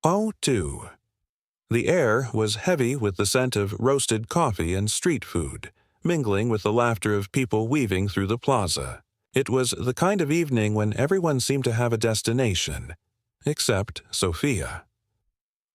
02. The air was heavy with the scent of roasted coffee and street food, mingling with the laughter of people weaving through the plaza. It was the kind of evening when everyone seemed to have a destination, except Sophia.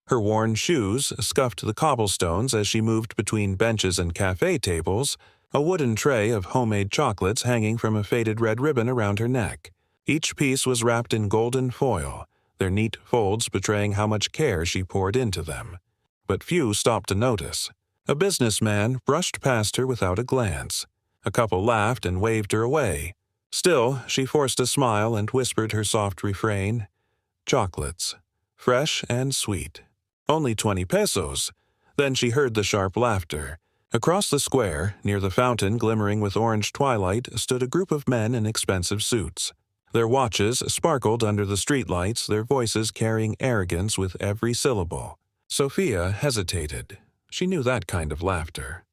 Her worn shoes scuffed the cobblestones as she moved between benches and cafe tables, a wooden tray of homemade chocolates hanging from a faded red ribbon around her neck. Each piece was wrapped in golden foil, their neat folds betraying how much care she poured into them. But few stopped to notice. A businessman brushed past her without a glance. A couple laughed and waved her away. Still, she forced a smile and whispered her soft refrain, "Chocolates, fresh and sweet. Only 20 pesos." Then she heard the sharp laughter. Across the square, near the fountain glimmering with orange twilight, stood a group of men in expensive suits. Their watches sparkled under the streetlights, their voices carrying arrogance with every syllable. Sophia hesitated. She knew that kind of laughter.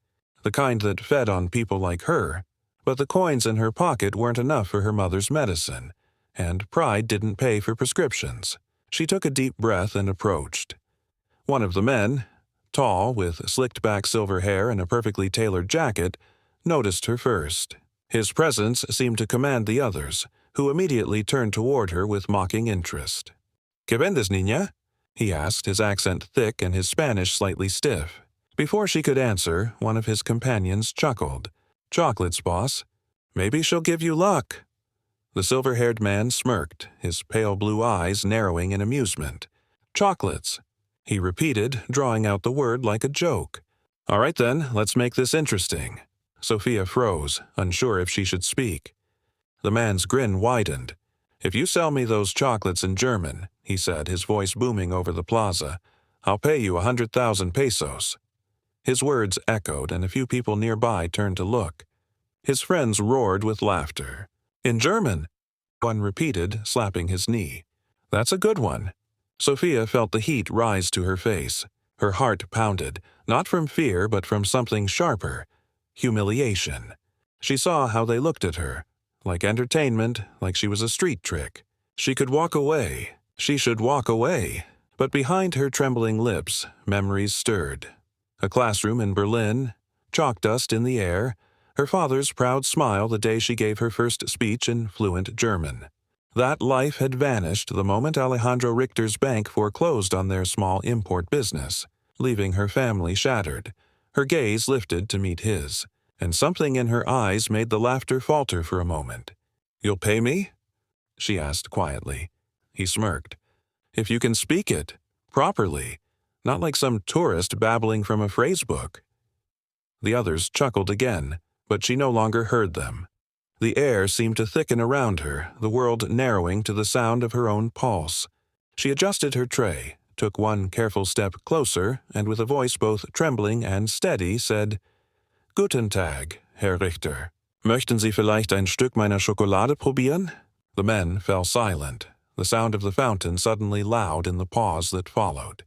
The kind that fed on people like her. But the coins in her pocket weren't enough for her mother's medicine, and pride didn't pay for prescriptions. She took a deep breath and approached. One of the men, tall, with slicked-back silver hair and a perfectly tailored jacket, noticed her first. His presence seemed to command the others, who immediately turned toward her with mocking interest. "¿Qué vendes, niña?" he asked, his accent thick and his Spanish slightly stiff. Before she could answer, one of his companions chuckled. "Chocolates, boss. Maybe she'll give you luck." The silver-haired man smirked, his pale blue eyes narrowing in amusement. "Chocolates," he repeated, drawing out the word like a joke. "All right then, let's make this interesting." Sophia froze, unsure if she should speak. The man's grin widened. "If you sell me those chocolates in German," he said, his voice booming over the plaza, "I'll pay you 100,000 pesos." His words echoed, and a few people nearby turned to look. His friends roared with laughter. "In German," one repeated, slapping his knee. "That's a good one." Sophia felt the heat rise to her face. Her heart pounded, not from fear but from something sharper, humiliation. She saw how they looked at her, like entertainment, like she was a street trick. She could walk away. She should walk away. But behind her trembling lips, memories stirred. A classroom in Berlin, chalk dust in the air, her father's proud smile the day she gave her first speech in fluent German. That life had vanished the moment Alejandro Richter's bank foreclosed on their small import business, leaving her family shattered. Her gaze lifted to meet his, and something in her eyes made the laughter falter for a moment. "You'll pay me?" she asked quietly. He smirked. "If you can speak it, properly, not like some tourist babbling from a phrasebook." The others chuckled again, but she no longer heard them. The air seemed to thicken around her, the world narrowing to the sound of her own pulse. She adjusted her tray, took one careful step closer, and with a voice both trembling and steady, said, "Guten Tag, Herr Richter. Möchten Sie vielleicht ein Stück meiner Schokolade probieren?" The men fell silent, the sound of the fountain suddenly loud in the pause that followed.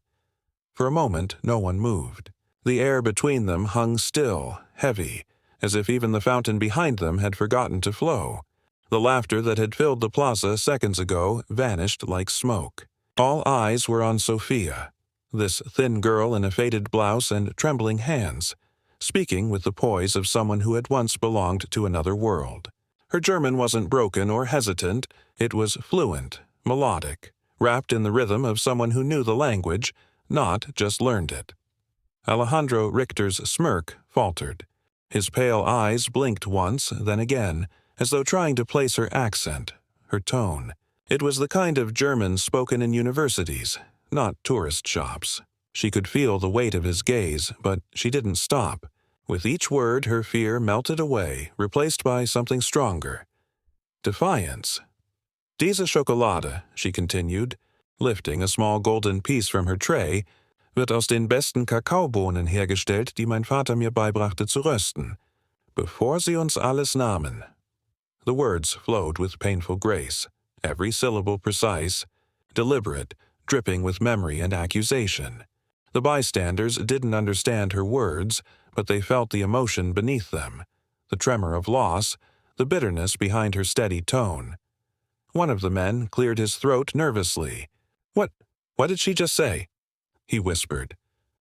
For a moment, no one moved. The air between them hung still, heavy, as if even the fountain behind them had forgotten to flow. The laughter that had filled the plaza seconds ago vanished like smoke. All eyes were on Sophia, this thin girl in a faded blouse and trembling hands, speaking with the poise of someone who had once belonged to another world. Her German wasn't broken or hesitant, it was fluent, melodic, wrapped in the rhythm of someone who knew the language, not just learned it. Alejandro Richter's smirk faltered. His pale eyes blinked once, then again, as though trying to place her accent, her tone. It was the kind of German spoken in universities, not tourist shops. She could feel the weight of his gaze, but she didn't stop. With each word, her fear melted away, replaced by something stronger. Defiance. "Diese Schokolade," she continued, lifting a small golden piece from her tray, "wird aus den besten Kakaobohnen hergestellt, die mein Vater mir beibrachte zu rösten, bevor sie uns alles nahmen." The words flowed with painful grace, every syllable precise, deliberate, dripping with memory and accusation. The bystanders didn't understand her words, but they felt the emotion beneath them, the tremor of loss, the bitterness behind her steady tone. One of the men cleared his throat nervously. What did she just say?" he whispered.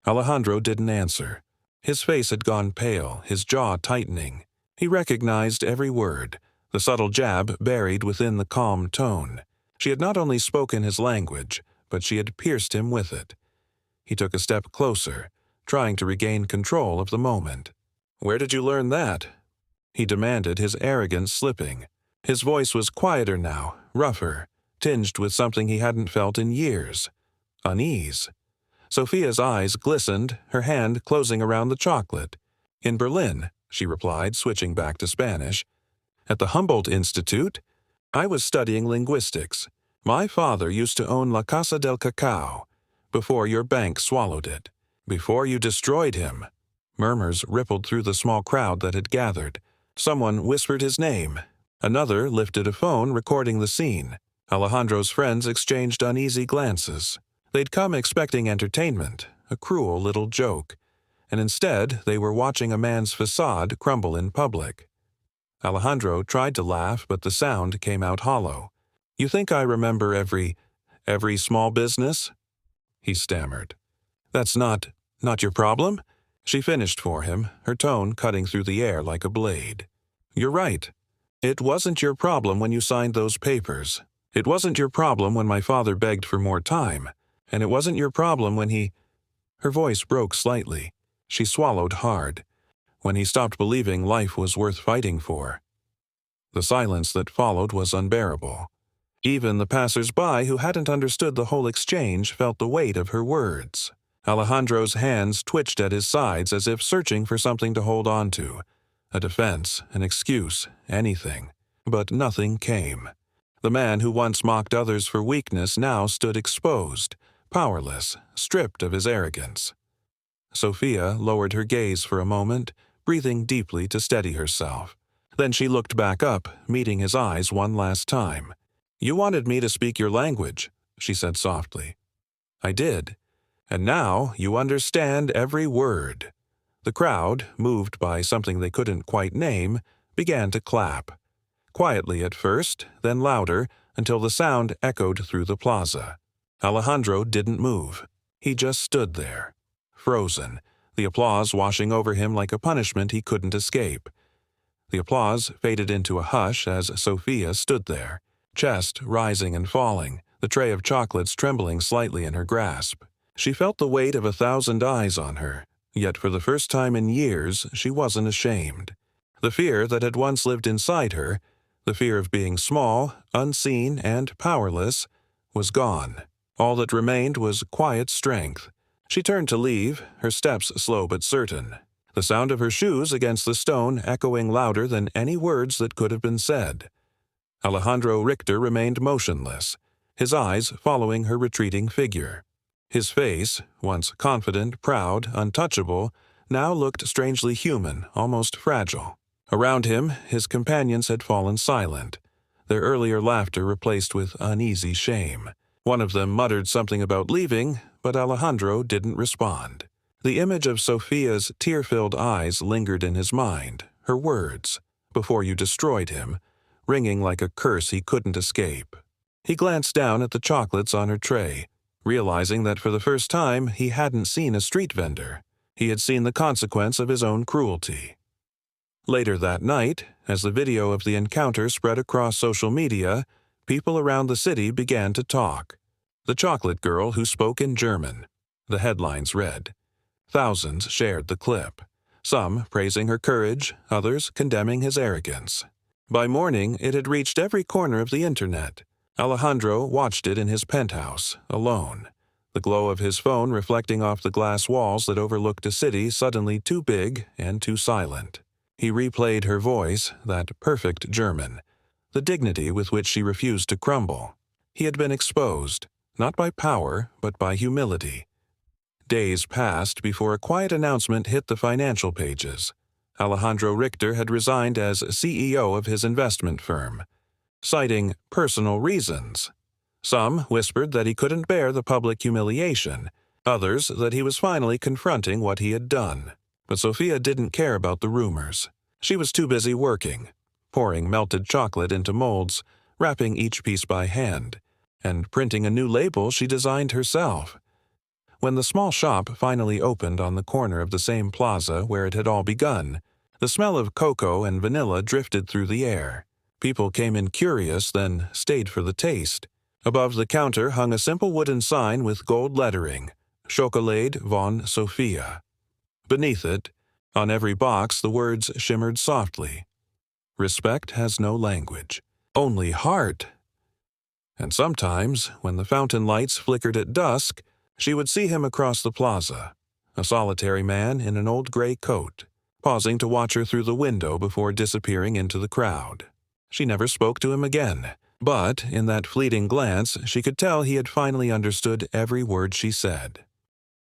Alejandro didn't answer. His face had gone pale, his jaw tightening. He recognized every word, the subtle jab buried within the calm tone. She had not only spoken his language, but she had pierced him with it. He took a step closer, trying to regain control of the moment. "Where did you learn that?" he demanded, his arrogance slipping. His voice was quieter now, rougher, tinged with something he hadn't felt in years: unease. Sophia's eyes glistened, her hand closing around the chocolate. "In Berlin," she replied, switching back to Spanish. "At the Humboldt Institute? I was studying linguistics. My father used to own La Casa del Cacao, before your bank swallowed it. Before you destroyed him." Murmurs rippled through the small crowd that had gathered. Someone whispered his name. Another lifted a phone, recording the scene. Alejandro's friends exchanged uneasy glances. They'd come expecting entertainment, a cruel little joke, and instead they were watching a man's facade crumble in public. Alejandro tried to laugh, but the sound came out hollow. "You think I remember every small business?" he stammered. "That's not your problem?" She finished for him, her tone cutting through the air like a blade. "You're right. It wasn't your problem when you signed those papers. It wasn't your problem when my father begged for more time. And it wasn't your problem when he—" Her voice broke slightly. She swallowed hard. "When he stopped believing life was worth fighting for." The silence that followed was unbearable. Even the passers-by who hadn't understood the whole exchange felt the weight of her words. Alejandro's hands twitched at his sides as if searching for something to hold on to. A defense, an excuse, anything. But nothing came. The man who once mocked others for weakness now stood exposed, powerless, stripped of his arrogance. Sophia lowered her gaze for a moment, breathing deeply to steady herself. Then she looked back up, meeting his eyes one last time. "You wanted me to speak your language," she said softly. "I did. And now you understand every word." The crowd, moved by something they couldn't quite name, began to clap. Quietly at first, then louder, until the sound echoed through the plaza. Alejandro didn't move. He just stood there, frozen, the applause washing over him like a punishment he couldn't escape. The applause faded into a hush as Sophia stood there, chest rising and falling, the tray of chocolates trembling slightly in her grasp. She felt the weight of 1,000 eyes on her, yet for the first time in years she wasn't ashamed. The fear that had once lived inside her, the fear of being small, unseen, and powerless, was gone. All that remained was quiet strength. She turned to leave, her steps slow but certain, the sound of her shoes against the stone echoing louder than any words that could have been said. Alejandro Richter remained motionless, his eyes following her retreating figure. His face, once confident, proud, untouchable, now looked strangely human, almost fragile. Around him, his companions had fallen silent, their earlier laughter replaced with uneasy shame. One of them muttered something about leaving, but Alejandro didn't respond. The image of Sophia's tear-filled eyes lingered in his mind, her words, "Before you destroyed him," ringing like a curse he couldn't escape. He glanced down at the chocolates on her tray, realizing that for the first time he hadn't seen a street vendor. He had seen the consequence of his own cruelty. Later that night, as the video of the encounter spread across social media, people around the city began to talk. "The chocolate girl who spoke in German," the headlines read. Thousands shared the clip, some praising her courage, others condemning his arrogance. By morning, it had reached every corner of the internet. Alejandro watched it in his penthouse, alone, the glow of his phone reflecting off the glass walls that overlooked a city suddenly too big and too silent. He replayed her voice, that perfect German, the dignity with which she refused to crumble. He had been exposed, not by power, but by humility. Days passed before a quiet announcement hit the financial pages. Alejandro Richter had resigned as CEO of his investment firm, citing personal reasons. Some whispered that he couldn't bear the public humiliation, others that he was finally confronting what he had done. But Sophia didn't care about the rumors. She was too busy working, pouring melted chocolate into molds, wrapping each piece by hand. and printing a new label she designed herself. When the small shop finally opened on the corner of the same plaza where it had all begun, the smell of cocoa and vanilla drifted through the air. People came in curious, then stayed for the taste. Above the counter hung a simple wooden sign with gold lettering, Chocolade von Sophia. Beneath it, on every box, the words shimmered softly. Respect has no language, only heart. And sometimes, when the fountain lights flickered at dusk, she would see him across the plaza, a solitary man in an old gray coat, pausing to watch her through the window before disappearing into the crowd. She never spoke to him again, but in that fleeting glance she could tell he had finally understood every word she said.